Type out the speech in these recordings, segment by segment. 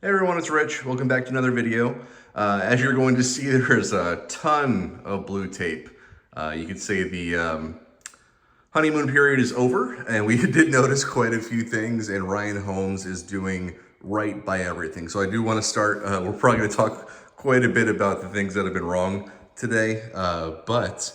Hey everyone, it's Rich. Welcome back to another video. As you're going to see, there's a ton of blue tape. You could say the honeymoon period is over, and we did notice quite a few things, and Ryan Holmes is doing right by everything. So I do want to start, we're probably going to talk quite a bit about the things that have been wrong today, but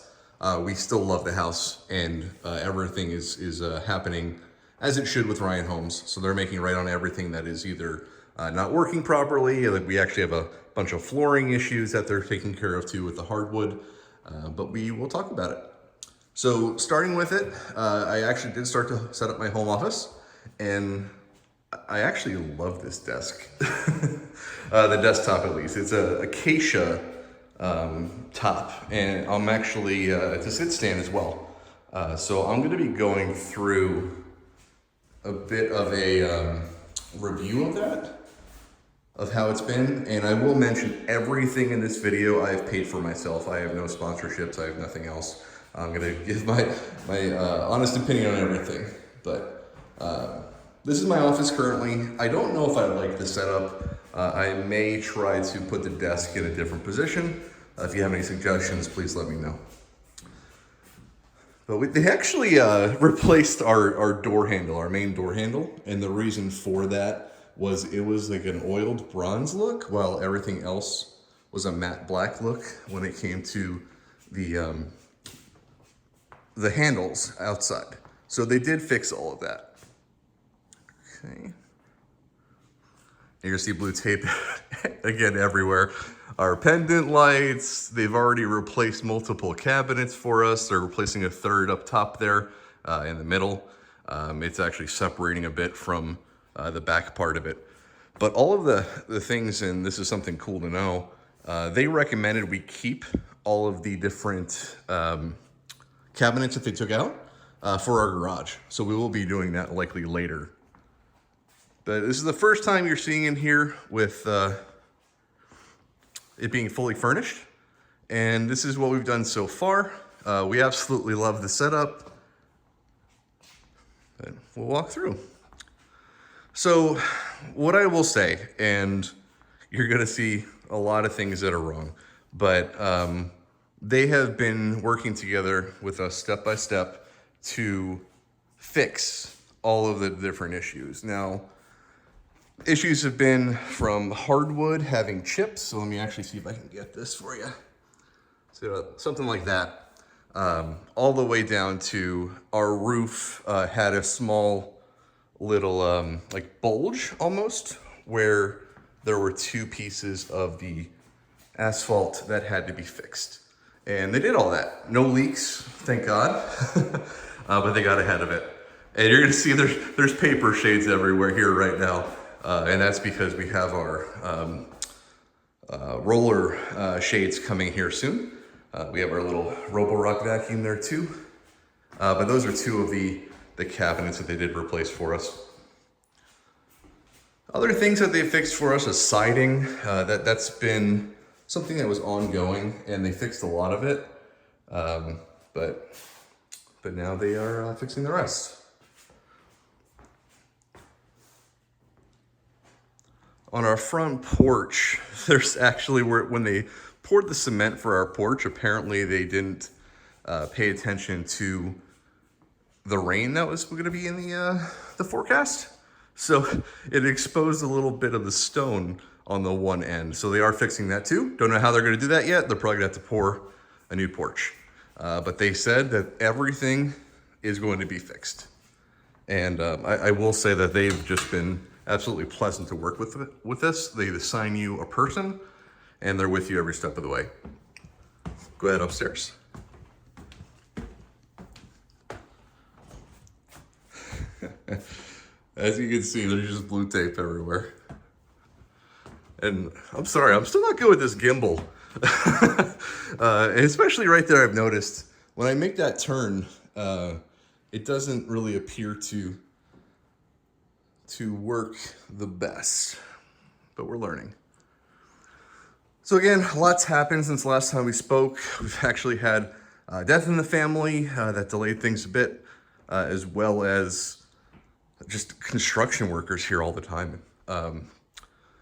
we still love the house, and everything is happening as it should with Ryan Holmes. So they're making right on everything that is either not working properly. Like we actually have a bunch of flooring issues that they're taking care of too with the hardwood, but we will talk about it. So starting with it, I actually did start to set up my home office, and I actually love this desk. The desktop at least. It's a acacia top, and I'm actually, it's a sit stand as well. So I'm gonna be going through a bit of a review of that, of how it's been, and I will mention everything in this video I've paid for myself. I have no sponsorships, I have nothing else. I'm gonna give my honest opinion on everything, but this is my office currently. I don't know if I like the setup. I may try to put the desk in a different position. If you have any suggestions, please let me know. But they actually replaced our door handle, our main door handle, and the reason for that was it was like an oiled bronze look, while everything else was a matte black look when it came to the handles outside. So they did fix all of that. Okay. You're gonna see blue tape again everywhere. Our pendant lights, they've already replaced multiple cabinets for us. They're replacing a third up top there in the middle. It's actually separating a bit from the back part of it. But all of the things, and this is something cool to know, they recommended we keep all of the different cabinets that they took out for our garage. So we will be doing that likely later. But this is the first time you're seeing in here with it being fully furnished. And this is what we've done so far. We absolutely love the setup. But we'll walk through. So what I will say, and you're gonna see a lot of things that are wrong, but they have been working together with us step by step to fix all of the different issues. Now, issues have been from hardwood having chips. So let me actually see if I can get this for you. So something like that, all the way down to our roof had a small little like bulge almost, where there were two pieces of the asphalt that had to be fixed. And they did all that. No leaks, thank God, but they got ahead of it. And you're gonna see there's paper shades everywhere here right now. And that's because we have our roller shades coming here soon. We have our little Roborock vacuum there too. But those are two of the cabinets that they did replace for us. Other things that they fixed for us is siding. That's been something that was ongoing, and they fixed a lot of it. But now they are fixing the rest. On our front porch, there's actually, when they poured the cement for our porch, apparently they didn't pay attention to the rain that was going to be in the forecast. So it exposed a little bit of the stone on the one end. So they are fixing that too. Don't know how they're going to do that yet. They're probably going to have to pour a new porch. But they said that everything is going to be fixed. And I will say that they've just been absolutely pleasant to work with us. They assign you a person, and they're with you every step of the way. Go ahead upstairs. As you can see, there's just blue tape everywhere. And I'm sorry, I'm still not good with this gimbal. Especially right there, I've noticed when I make that turn, it doesn't really appear to work the best, but we're learning. So again, lots happened since the last time we spoke. We've actually had death in the family that delayed things a bit, as well as just construction workers here all the time.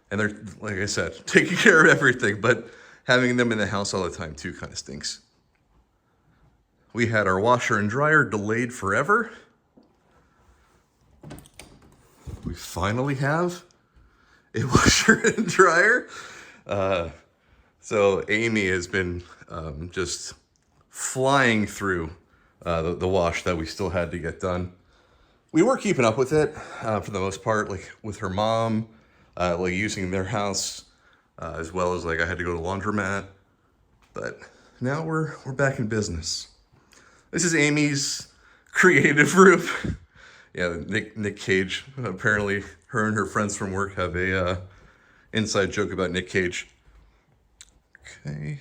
And they're, like I said, taking care of everything, but having them in the house all the time too kind of stinks. We had our washer and dryer delayed forever. We finally have a washer and dryer. So Amy has been just flying through the wash that we still had to get done. We were keeping up with it for the most part, like with her mom, like using their house, as well as like I had to go to the laundromat. But now we're back in business. This is Amy's creative room. Yeah, Nick Cage. Apparently, her and her friends from work have a inside joke about Nick Cage. Okay.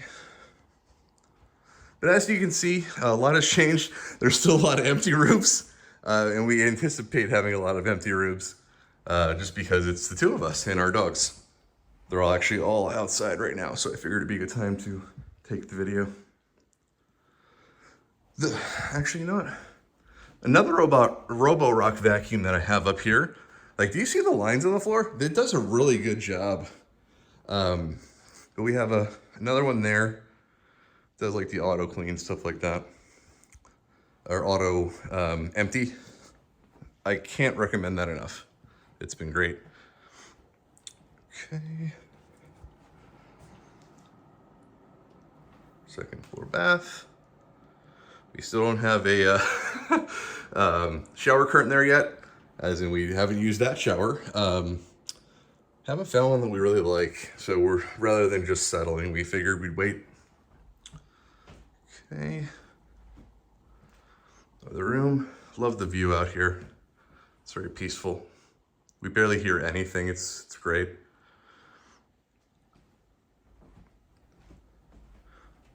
But as you can see, a lot has changed. There's still a lot of empty rooms, and we anticipate having a lot of empty rooms, just because it's the two of us and our dogs. They're all actually all outside right now, so I figured it'd be a good time to take the video. Actually, you know what? Another Robo-Rock vacuum that I have up here. Like, do you see the lines on the floor? It does a really good job. But we have another one there. Does like the auto clean, stuff like that. Or auto empty. I can't recommend that enough. It's been great. Okay. Second floor bath. We still don't have a shower curtain there yet, as in we haven't used that shower. Haven't found one that we really like, so rather than just settling, we figured we'd wait. Okay. Another room. Love the view out here. It's very peaceful. We barely hear anything. It's great.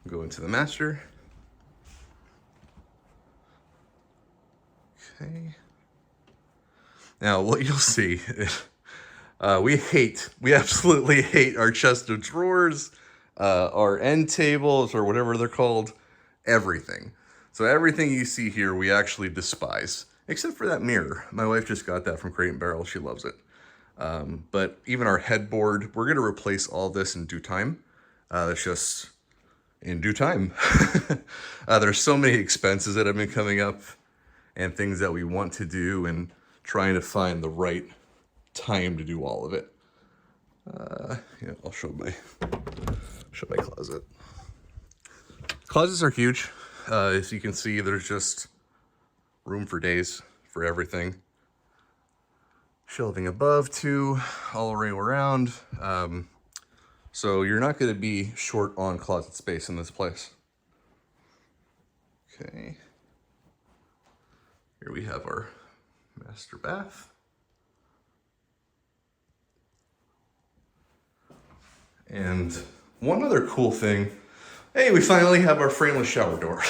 Go into the master. Okay. Now, what you'll see, we absolutely hate our chest of drawers, our end tables, or whatever they're called, everything. So everything you see here, we actually despise, except for that mirror. My wife just got that from Crate & Barrel. She loves it. But even our headboard, we're going to replace all this in due time. It's just in due time. There's so many expenses that have been coming up and things that we want to do and trying to find the right time to do all of it. Yeah, I'll show my closet. Closets are huge. As you can see, there's just room for days for everything. Shelving above too, all around. So you're not going to be short on closet space in this place. Okay. Here we have our master bath. And one other cool thing, hey, we finally have our frameless shower door.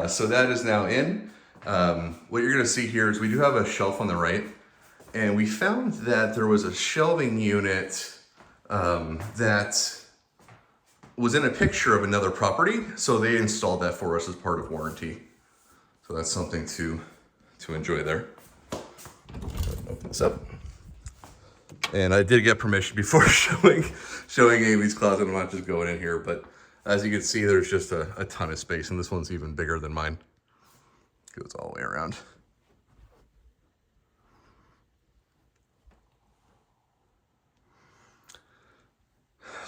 So that is now in. What you're gonna see here is we do have a shelf on the right, and we found that there was a shelving unit that was in a picture of another property, so they installed that for us as part of warranty. So that's something to enjoy there. Open this up. And I did get permission before showing Amy's closet. I'm not just going in here, but as you can see, there's just a ton of space, and this one's even bigger than mine. Goes all the way around.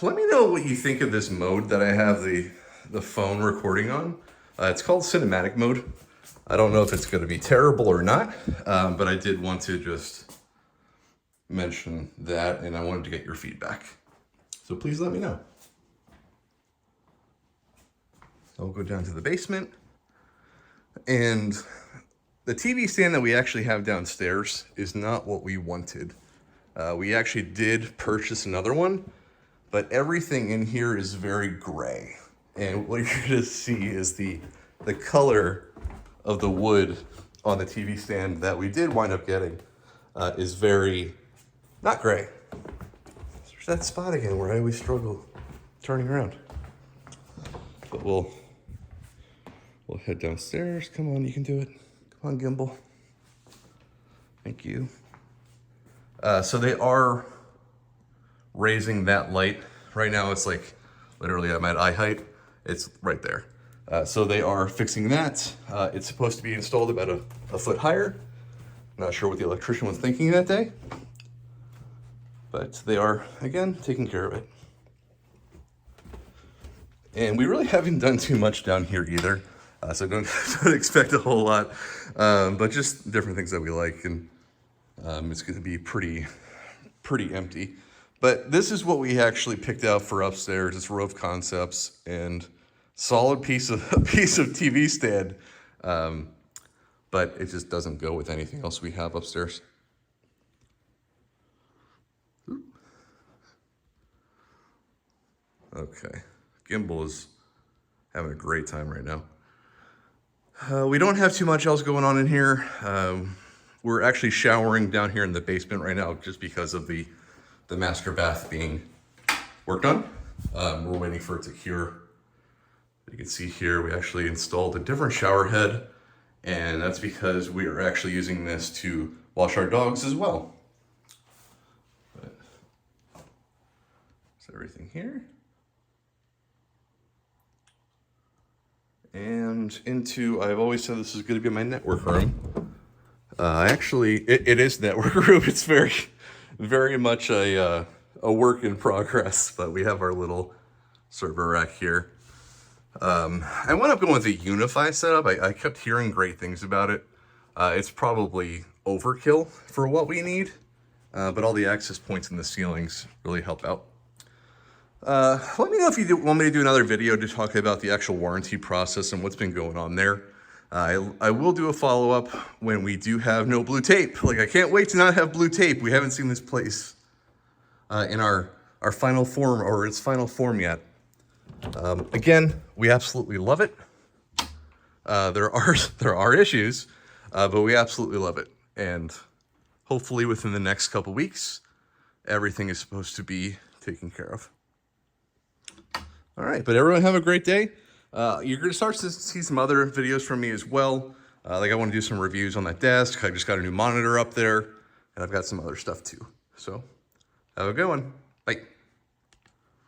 Let me know what you think of this mode that I have the phone recording on. It's called cinematic mode. I don't know if it's going to be terrible or not, but I did want to just mention that, and I wanted to get your feedback. So please let me know. I'll go down to the basement, and the TV stand that we actually have downstairs is not what we wanted. We actually did purchase another one, but everything in here is very gray. And what you're going to see is the color of the wood on the TV stand that we did wind up getting is very, not gray. There's that spot again where I always struggle turning around. But we'll head downstairs. Come on, you can do it. Come on, Gimbal. Thank you. So they are raising that light. Right now it's like literally I'm at eye height. It's right there. So they are fixing that. It's supposed to be installed about a foot higher. Not sure what the electrician was thinking that day, but they are, again, taking care of it. And we really haven't done too much down here either, so don't expect a whole lot, but just different things that we like, and it's going to be pretty empty. But this is what we actually picked out for upstairs. It's Rove Concepts and solid piece of TV stand, but it just doesn't go with anything else we have upstairs. Okay, Gimbal is having a great time right now. We don't have too much else going on in here. We're actually showering down here in the basement right now just because of the master bath being worked on. We're waiting for it to cure. You can see here we actually installed a different shower head, and that's because we are actually using this to wash our dogs as well. But, is everything here? And into, I've always said this is going to be my network room. Actually, it is network room. It's very much a work in progress, but we have our little server rack here. I wound up going with a Unify setup. I kept hearing great things about it. It's probably overkill for what we need, but all the access points in the ceilings really help out. Let me know if you want me to do another video to talk about the actual warranty process and what's been going on there. I will do a follow-up when we do have no blue tape. Like, I can't wait to not have blue tape. We haven't seen this place in our final form, or its final form yet. Again, we absolutely love it. There are issues, but we absolutely love it. And hopefully within the next couple weeks, everything is supposed to be taken care of. All right, but everyone have a great day. You're going to start to see some other videos from me as well. Like, I want to do some reviews on that desk. I just got a new monitor up there, and I've got some other stuff too. So have a good one. Bye.